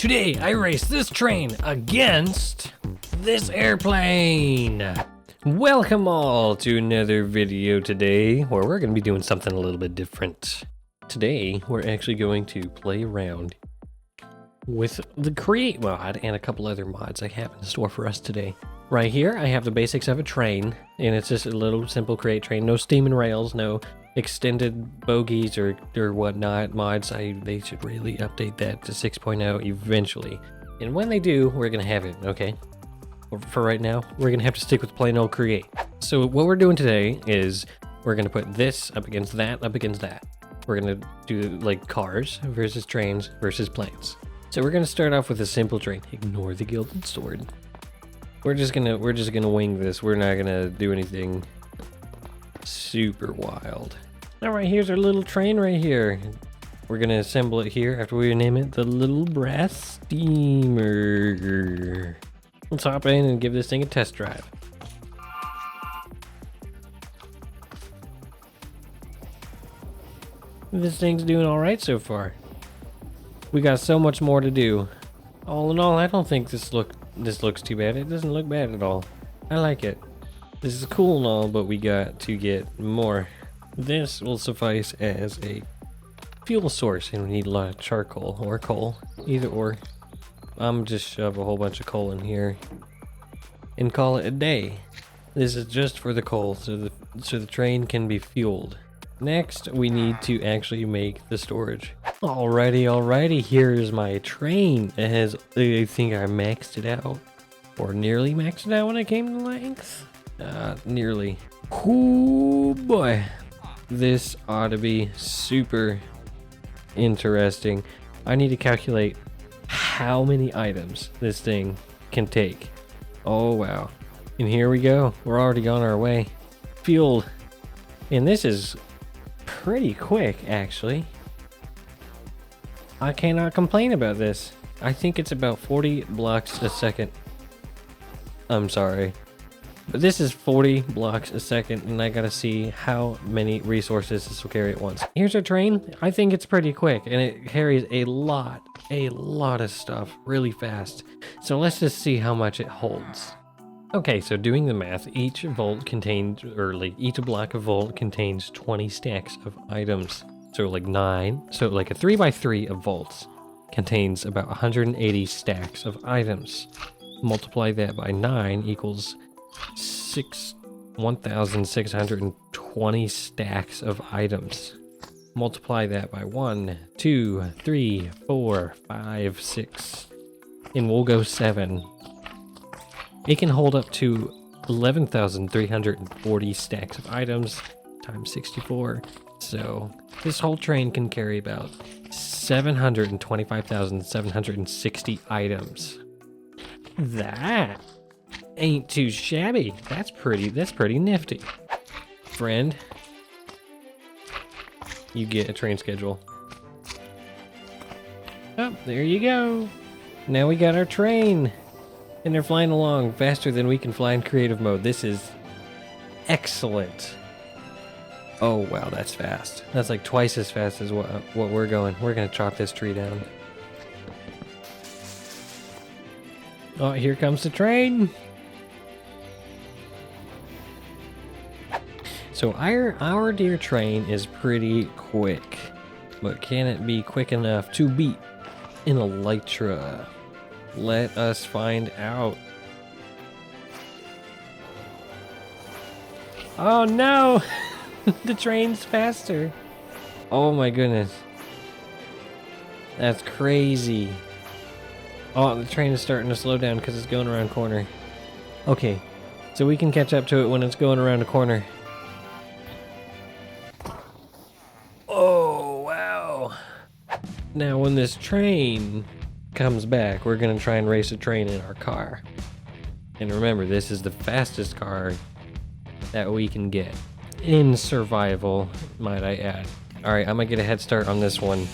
Today I race this train against this airplane. Welcome all to another video today where we're going to be doing something a little bit different. Today we're actually going to play around with the Create mod and a couple other mods I have in store for us today. Right here I have the basics of a train, and it's just a little simple Create train. No steam and rails, no extended bogies or whatnot mods. They should really update that to 6.0 eventually. And when they do, we're going to have it, okay? For right now, we're going to have to stick with plain old Create. So what we're doing today is we're going to put this up against that, up against that. We're going to do like cars versus trains versus planes. So we're going to start off with a simple train. Ignore the gilded sword. We're just gonna wing this. We're not gonna do anything super wild. All right, here's our little train right here. We're gonna assemble it here after we name it the Little Brass Steamer. Let's hop in and give this thing a test drive. This thing's doing all right so far. We got so much more to do. All in all, I don't think this looks too bad. It doesn't look bad at all. I like it. This is cool and all, but we got to get more. This will suffice as a fuel source, and we need a lot of charcoal or coal, either or. I'm just shove a whole bunch of coal in here and call it a day. This is just for the coal, so the train can be fueled. Next, we need to actually make the storage. Alrighty, here's my train. It has, I think I maxed it out, or nearly maxed it out when it came to length. Nearly. Oh boy. This ought to be super interesting. I need to calculate how many items this thing can take. Oh wow. And here we go. We're already on our way. Fueled. And this is pretty quick, actually. I cannot complain about this. I think it's about 40 blocks a second. I'm sorry, but this is 40 blocks a second, and I gotta see how many resources this will carry at once. Here's our train. I think it's pretty quick, and it carries a lot of stuff really fast. So let's just see how much it holds. Okay, so doing the math, each block of volt contains 20 stacks of items. So like 9, so like a 3x3 of volts contains about 180 stacks of items. Multiply that by 9 equals 1,620 stacks of items. Multiply that by 1, 2, 3, 4, 5, 6, and we'll go 7. It can hold up to 11,340 stacks of items times 64. So this whole train can carry about 725,760 items. That ain't too shabby. That's pretty nifty. Friend, you get a train schedule. Oh, there you go. Now we got our train. And they're flying along faster than we can fly in creative mode. This is excellent. Oh wow, that's fast. That's like twice as fast as what we're going. We're gonna chop this tree down. Oh, here comes the train. So our dear train is pretty quick, but can it be quick enough to beat an Elytra? Let us find out. Oh no! The train's faster. Oh my goodness. That's crazy. Oh, the train is starting to slow down because it's going around a corner. Okay, so we can catch up to it when it's going around a corner. Oh, wow. Now when this train comes back, we're gonna try and race a train in our car. And remember, this is the fastest car that we can get in survival, might I add. All right, I'm gonna get a head start on this one.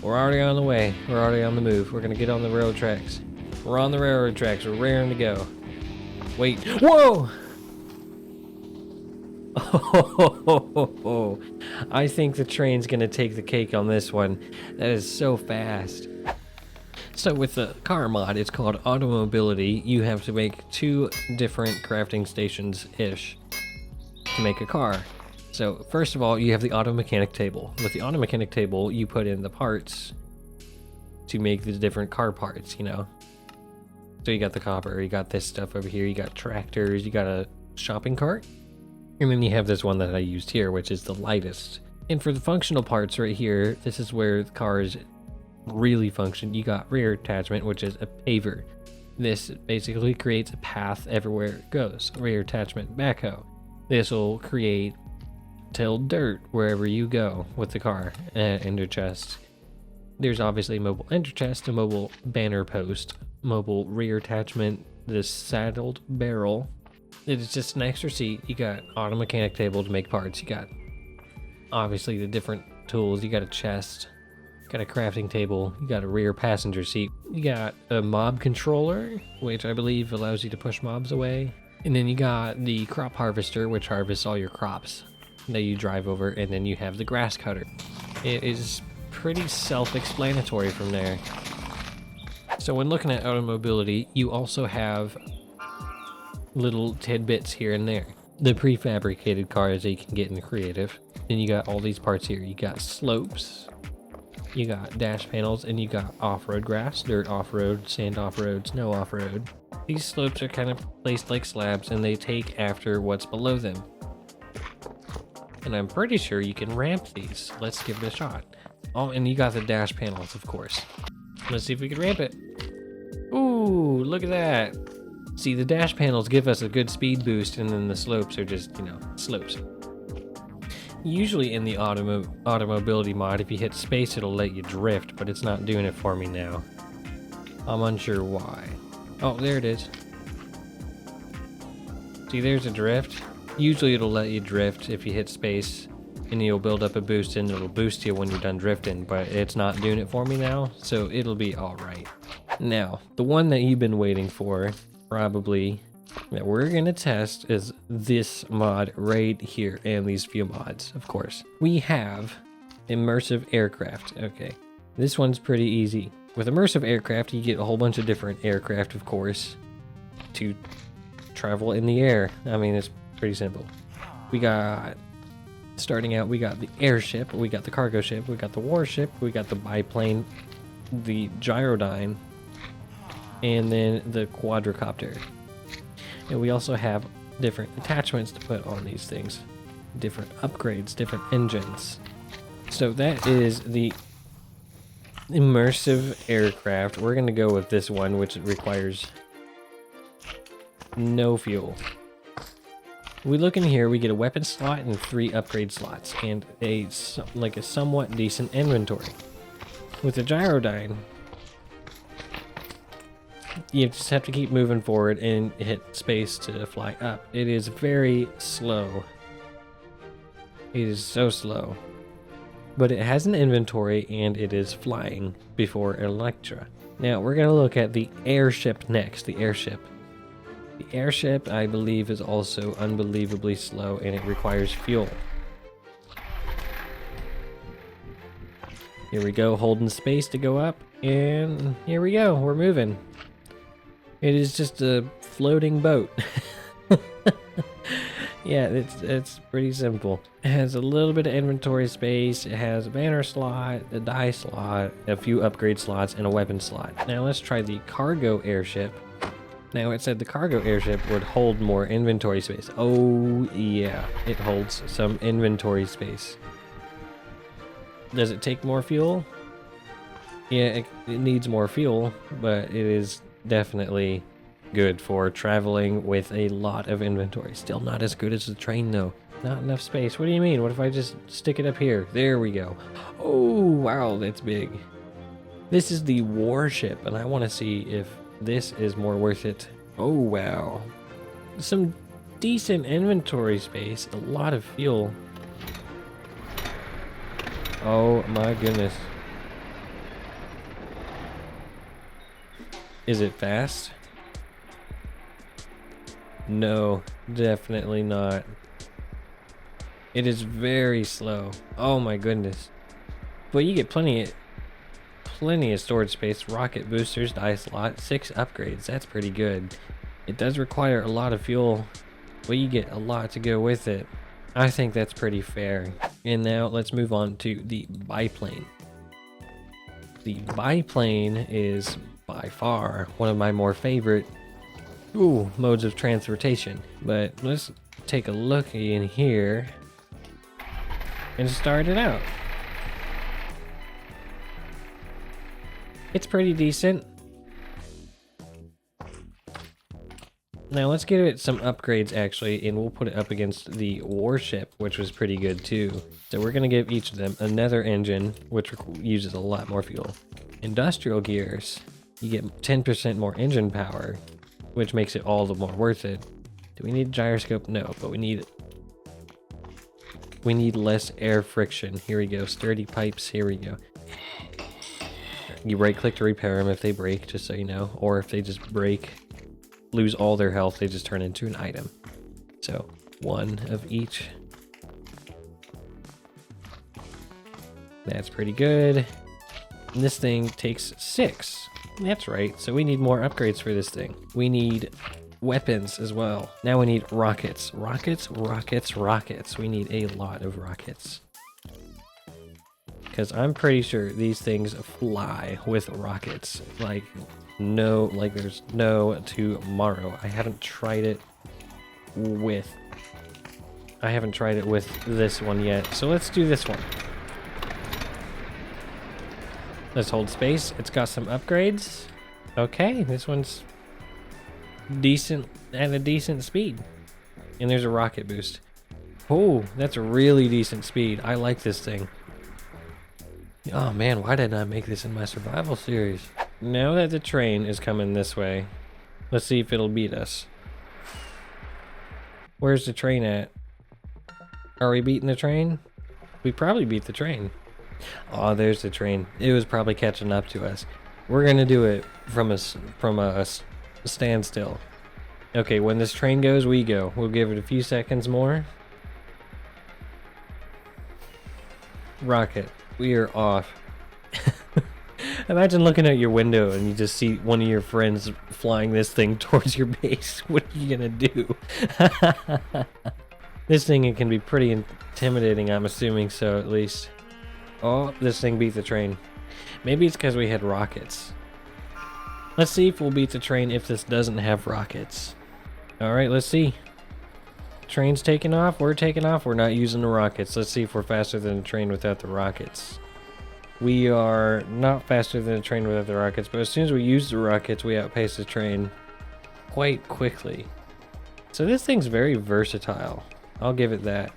We're already on the way. We're already on the move. We're gonna get on the railroad tracks. We're on the railroad tracks. We're raring to go. Wait. Whoa! Oh, I think the train's gonna take the cake on this one. That is so fast. So with the car mod, it's called Automobility. You have to make 2 different crafting stations-ish to make a car. So first of all, you have the auto mechanic table. With the auto mechanic table, you put in the parts to make the different car parts, you know. So you got the copper, you got this stuff over here, you got tractors, you got a shopping cart. And then you have this one that I used here, which is the lightest. And for the functional parts right here, this is where the cars really function. You got rear attachment, which is a paver. This basically creates a path everywhere it goes. Rear attachment backhoe. This will create tilled dirt wherever you go with the car. Ender chest. There's obviously mobile ender chest, a mobile banner post, mobile rear attachment, this saddled barrel. It is just an extra seat. You got auto mechanic table to make parts. You got obviously the different tools. You got a chest, got a crafting table, you got a rear passenger seat. You got a mob controller, which I believe allows you to push mobs away. And then you got the crop harvester, which harvests all your crops that you drive over. And then you have the grass cutter. It is pretty self-explanatory from there. So when looking at Automobility, you also have little tidbits here and there. The prefabricated cars that you can get in the creative. Then you got all these parts here. You got slopes, you got dash panels, and you got off-road grass, dirt off-road, sand off-road, snow off-road. These slopes are kind of placed like slabs, and they take after what's below them. And I'm pretty sure you can ramp these. Let's give it a shot. Oh, and you got the dash panels, of course. Let's see if we can ramp it. Ooh, look at that. See, the dash panels give us a good speed boost, and then the slopes are just, you know, slopes. Usually in the Automobility mod, if you hit space, it'll let you drift, but it's not doing it for me now. I'm unsure why. Oh, there it is. See, there's a drift. Usually it'll let you drift if you hit space, and you'll build up a boost, and it'll boost you when you're done drifting, but it's not doing it for me now, so it'll be alright. Now, the one that you've been waiting for, probably, that we're gonna test is this mod right here, and these few mods, of course. We have Immersive Aircraft. Okay, this one's pretty easy. With Immersive Aircraft, you get a whole bunch of different aircraft, of course, to travel in the air. I mean, it's pretty simple. We got, starting out, we got the airship, we got the cargo ship, we got the warship, we got the biplane, the gyrodyne, and then the quadricopter. And we also have different attachments to put on these things, different upgrades, different engines. So that is the Immersive Aircraft. We're going to go with this one, which requires no fuel. We look in here, we get a weapon slot and 3 upgrade slots, and a somewhat decent inventory. With the gyrodyne, you just have to keep moving forward and hit space to fly up. It is very slow. It is so slow. But it has an inventory and it is flying before Electra. Now we're going to look at the airship next. The airship. The airship, I believe, is also unbelievably slow and it requires fuel. Here we go, holding space to go up, and here we go, we're moving. It is just a floating boat. Yeah, it's pretty simple. It has a little bit of inventory space, it has a banner slot, a die slot, a few upgrade slots, and a weapon slot. Now let's try the cargo airship. Now it said the cargo airship would hold more inventory space. Oh yeah, it holds some inventory space. Does it take more fuel? Yeah, it needs more fuel, but it is definitely good for traveling with a lot of inventory. Still not as good as the train though. Not enough space. What do you mean? What if I just stick it up here? There we go. Oh wow, that's big. This is the warship, and I want to see if this is more worth it. Oh wow. Some decent inventory space, a lot of fuel. Oh my goodness. Is it fast? No, definitely not. It is very slow. Oh my goodness. But you get plenty plenty of storage space, rocket boosters, dice lot, 6 upgrades. That's pretty good. It does require a lot of fuel, but you get a lot to go with it. I think that's pretty fair. And now let's move on to the biplane. The biplane is by far one of my more favorite modes of transportation. But let's take a look in here and start it out. It's pretty decent. Now let's give it some upgrades actually, and we'll put it up against the warship, which was pretty good too. So we're gonna give each of them another engine, which uses a lot more fuel. Industrial gears, you get 10% more engine power, which makes it all the more worth it. Do we need a gyroscope? No, but we need less air friction. Here we go, sturdy pipes, here we go. You right click to repair them if they break, just so you know, or if they just break, lose all their health, they just turn into an item. So 1 of each. That's pretty good. And this thing takes 6. That's right, so we need more upgrades for this thing. We need weapons as well. Now we need rockets. Rockets. We need a lot of rockets. Because I'm pretty sure these things fly with rockets. Like there's no tomorrow. I haven't tried it with this one yet. So let's do this one. Let's hold space. It's got some upgrades. Okay, this one's decent at a decent speed. And there's a rocket boost. Oh, that's a really decent speed. I like this thing. Oh man, why didn't I make this in my survival series? Now that the train is coming this way, let's see if it'll beat us. Where's the train at? Are we beating the train? We probably beat the train. Oh, there's the train. It was probably catching up to us. We're gonna do it from a standstill. Okay, when this train goes, we go. We'll give it a few seconds more. Rocket. We are off. Imagine looking out your window and you just see one of your friends flying this thing towards your base. What are you gonna do? This thing, it can be pretty intimidating, I'm assuming so at least. Oh, this thing beat the train. Maybe it's because we had rockets. Let's see if we'll beat the train if this doesn't have rockets. Alright, let's see. Train's taking off, we're taking off, we're not using the rockets. Let's see if we're faster than the train without the rockets. We are not faster than the train without the rockets, but as soon as we use the rockets, we outpace the train quite quickly. So this thing's very versatile. I'll give it that.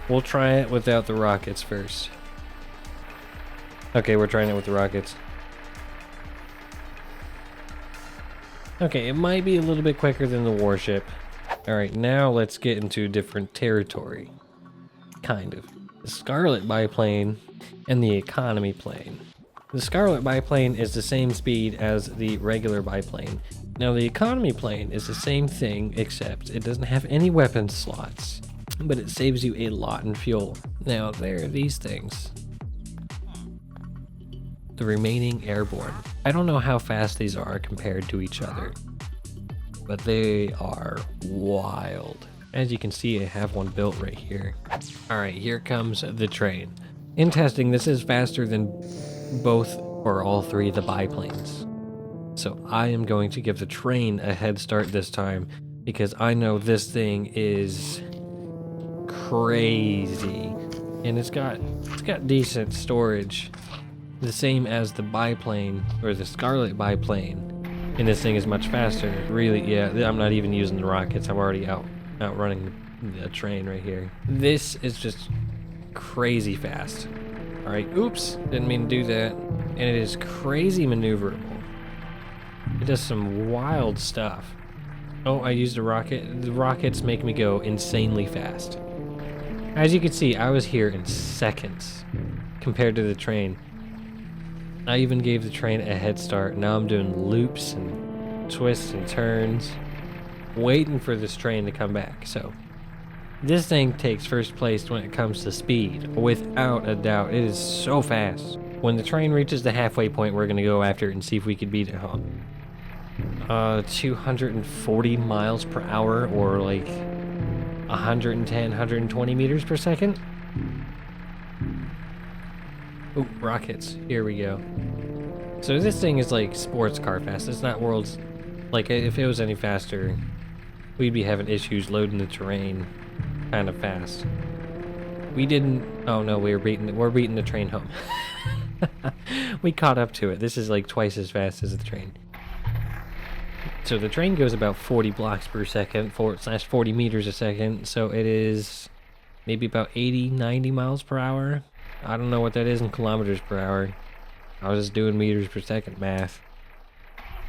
We'll try it without the rockets first. Okay, we're trying it with the rockets. Okay, it might be a little bit quicker than the warship. Alright, now let's get into different territory. Kind of. The Scarlet biplane and the economy plane. The Scarlet biplane is the same speed as the regular biplane. Now the economy plane is the same thing, except it doesn't have any weapon slots, but it saves you a lot in fuel. Now there are these things. The remaining airborne. I don't know how fast these are compared to each other, but they are wild. As you can see, I have one built right here. Alright, here comes the train. In testing, this is faster than both or all 3 of the biplanes. So I am going to give the train a head start this time because I know this thing is crazy. And it's got decent storage. The same as the biplane or the Scarlet biplane. And this thing is much faster. Really, yeah, I'm not even using the rockets. I'm already outrunning the train right here. This is just crazy fast. Alright, oops, didn't mean to do that. And it is crazy maneuverable. It does some wild stuff. Oh, I used a rocket. The rockets make me go insanely fast. As you can see, I was here in seconds compared to the train. I even gave the train a head start. Now I'm doing loops and twists and turns, waiting for this train to come back. So This thing takes first place when it comes to speed, without a doubt. It is so fast. When the train reaches the halfway point, we're gonna go after it and see if we can beat it home. 240 miles per hour, or like 110, 120 meters per second. Ooh, rockets. Here we go. So this thing is like sports car fast. It's not world's... Like, if it was any faster, we'd be having issues loading the terrain kind of fast. We didn't... Oh no, we're beating the train home. We caught up to it. This is like twice as fast as the train. So the train goes about 40 blocks per second, / 40 meters a second. So it is maybe about 80, 90 miles per hour. I don't know what that is in kilometers per hour. I was just doing meters per second math.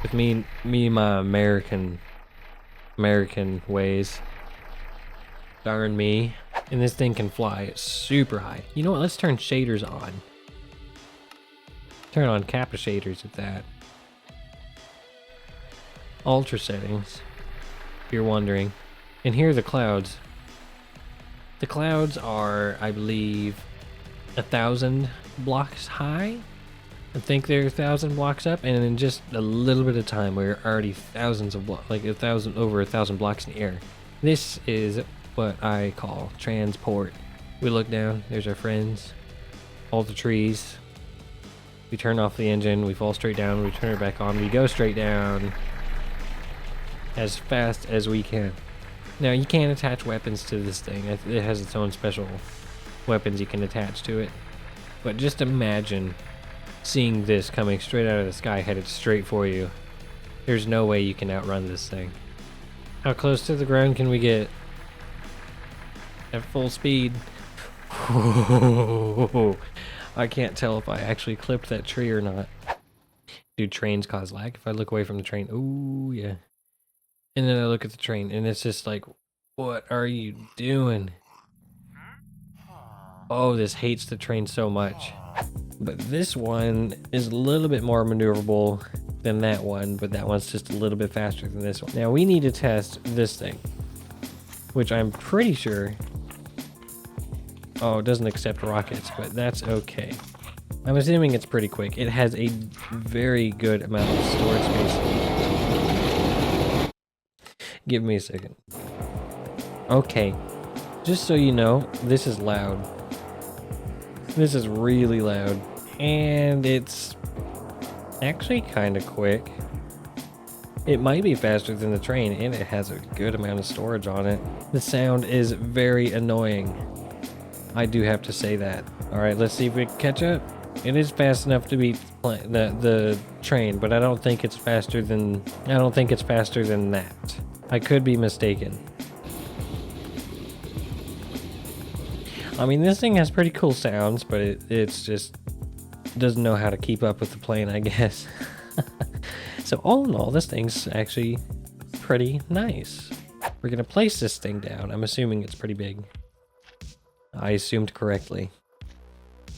With me and my American ways. Darn me. And this thing can fly super high. You know what? Let's turn shaders on. Turn on Kappa shaders at that. Ultra settings, if you're wondering. And here are the clouds. The clouds are, I believe, 1,000 blocks high. I think they're 1,000 blocks up, and in just a little bit of time, we're already thousands of blocks, like over 1,000 blocks in the air. This is what I call transport. We look down, there's our friends, all the trees. We turn off the engine, we fall straight down, we turn it back on, we go straight down as fast as we can. Now, you can't attach weapons to this thing. It has its own special weapons you can attach to it. But just imagine seeing this coming straight out of the sky, headed straight for you. There's no way you can outrun this thing. How close to the ground can we get? At full speed. I can't tell if I actually clipped that tree or not. Dude, trains cause lag. If I look away from the train, ooh, yeah. And then I look at the train, and it's just like, what are you doing? Oh, this hates the train so much. But this one is a little bit more maneuverable than that one, but that one's just a little bit faster than this one. Now, we need to test this thing, which I'm pretty sure... Oh, it doesn't accept rockets, but that's okay. I'm assuming it's pretty quick. It has a very good amount of storage space. Give me a second. Okay. Just so you know, this is loud. This is really loud. And it's actually kind of quick. It might be faster than the train, and it has a good amount of storage on it. The sound is very annoying. I do have to say that. Alright, let's see if we can catch up. It is fast enough to beat the train, but I don't think it's faster than that. I could be mistaken. I mean, this thing has pretty cool sounds, but it's just doesn't know how to keep up with the plane, I guess. So all in all, this thing's actually pretty nice. We're gonna place this thing down. I'm assuming it's pretty big. I assumed correctly.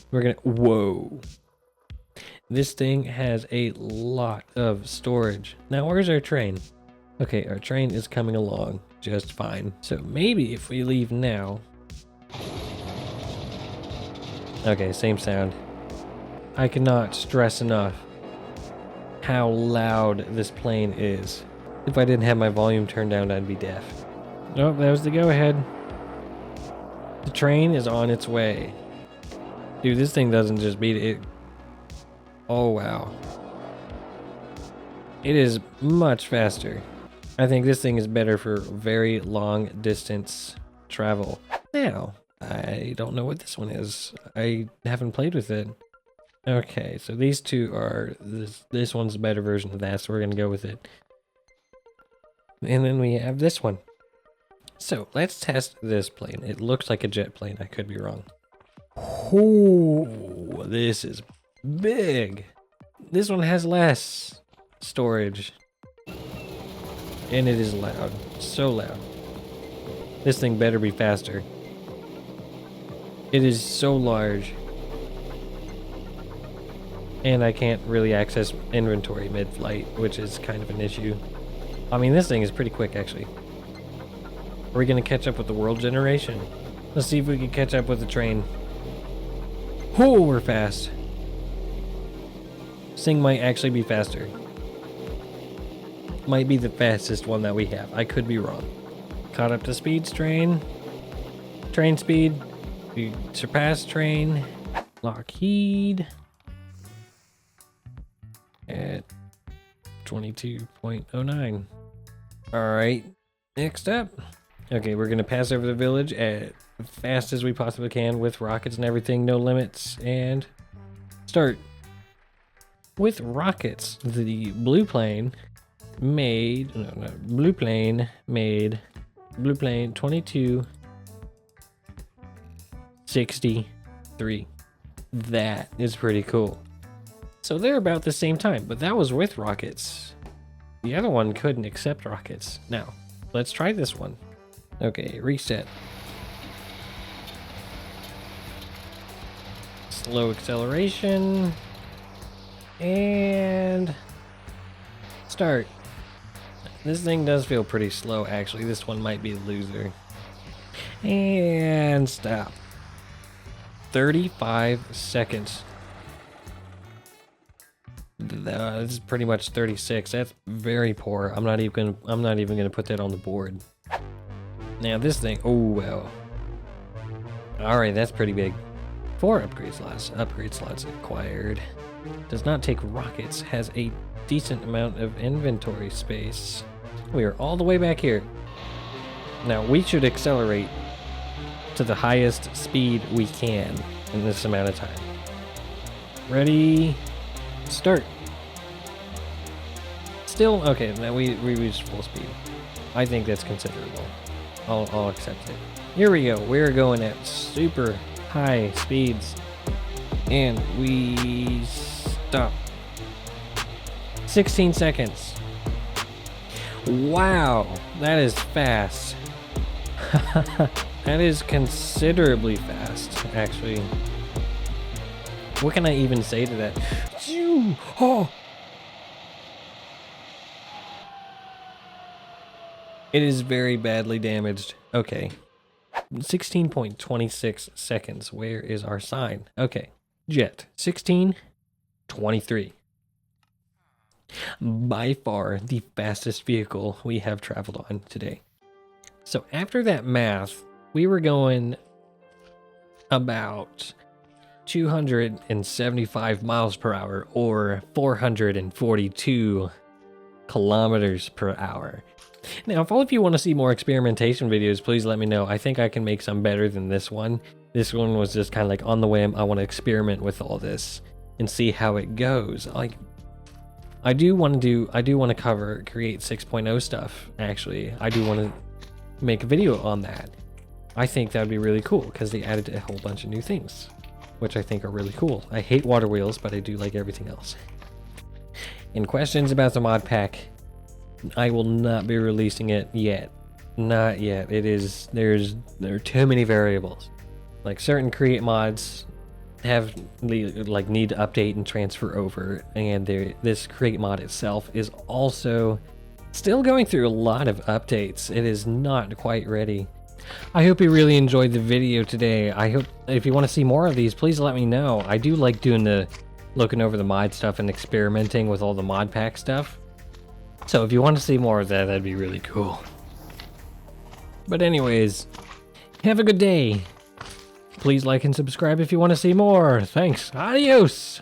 We're gonna... Whoa. This thing has a lot of storage. Now, where's our train? Okay, our train is coming along just fine. So maybe if we leave now... Okay, same sound. I cannot stress enough how loud this plane is. If I didn't have my volume turned down, I'd be deaf. Oh, that was the go-ahead. The train is on its way. Dude, this thing doesn't just beat it. Oh, wow. It is much faster. I think this thing is better for very long distance travel. Now, I don't know what this one is. I haven't played with it. Okay, so these two are... This one's a better version of that, so we're going to go with it. And then we have this one. So, let's test this plane. It looks like a jet plane. I could be wrong. Oh, this is big. This one has less storage. And it is loud. So loud. This thing better be faster. It is so large. And I can't really access inventory mid-flight, which is kind of an issue. I mean, this thing is pretty quick, actually. Are we gonna catch up with the world generation? Let's see if we can catch up with the train. Oh, we're fast. This thing might actually be faster. Might be the fastest one that we have. I could be wrong. Caught up to speeds, train. Train speed. We surpassed train. Lockheed. At 22.09. Alright. Next up. Okay, we're gonna pass over the village as fast as we possibly can with rockets and everything, no limits, and start. With rockets, the blue plane made, blue plane 2263. That is pretty cool. So they're about the same time, but that was with rockets. The other one couldn't accept rockets. Now, let's try this one. Okay, reset. Slow acceleration. And start. This thing does feel pretty slow, actually. This one might be a loser. And stop. 35 seconds. This is pretty much 36. That's very poor. I'm not even gonna put that on the board. Now this thing, oh well. Alright, that's pretty big. 4 upgrade slots. Upgrade slots acquired. Does not take rockets. Has a decent amount of inventory space. We are all the way back here. Now we should accelerate to the highest speed we can in this amount of time. Ready? Start. Still, okay, now we reached full speed. I think that's considerable. I'll accept it. Here we go. We're going at super high speeds. And we stop. 16 seconds. Wow, that is fast. That is considerably fast, actually. What can I even say to that? Oh! It is very badly damaged. Okay. 16.26 seconds. Where is our sign? Okay. Jet. 16:23. By far the fastest vehicle we have traveled on today. So after that math, we were going about 275 miles per hour or 442 kilometers per hour. Now, if all of you want to see more experimentation videos, please let me know. I think I can make some better than this one. This one was just kind of like on the whim. I want to experiment with all this and see how it goes. Like, I do want to cover Create 6.0 stuff. Actually, I do want to make a video on that. I think that would be really cool because they added a whole bunch of new things, which I think are really cool. I hate water wheels, but I do like everything else. And questions about the mod pack, I will not be releasing it yet. Not yet. There are too many variables. Like certain create mods have need to update and transfer over, and this create mod itself is also still going through a lot of updates. It is not quite ready. I hope you really enjoyed the video today. I hope if you want to see more of these, please let me know. I do like doing looking over the mod stuff and experimenting with all the mod pack stuff. So if you want to see more of that, that'd be really cool. But anyways, have a good day. Please like and subscribe if you want to see more. Thanks. Adios.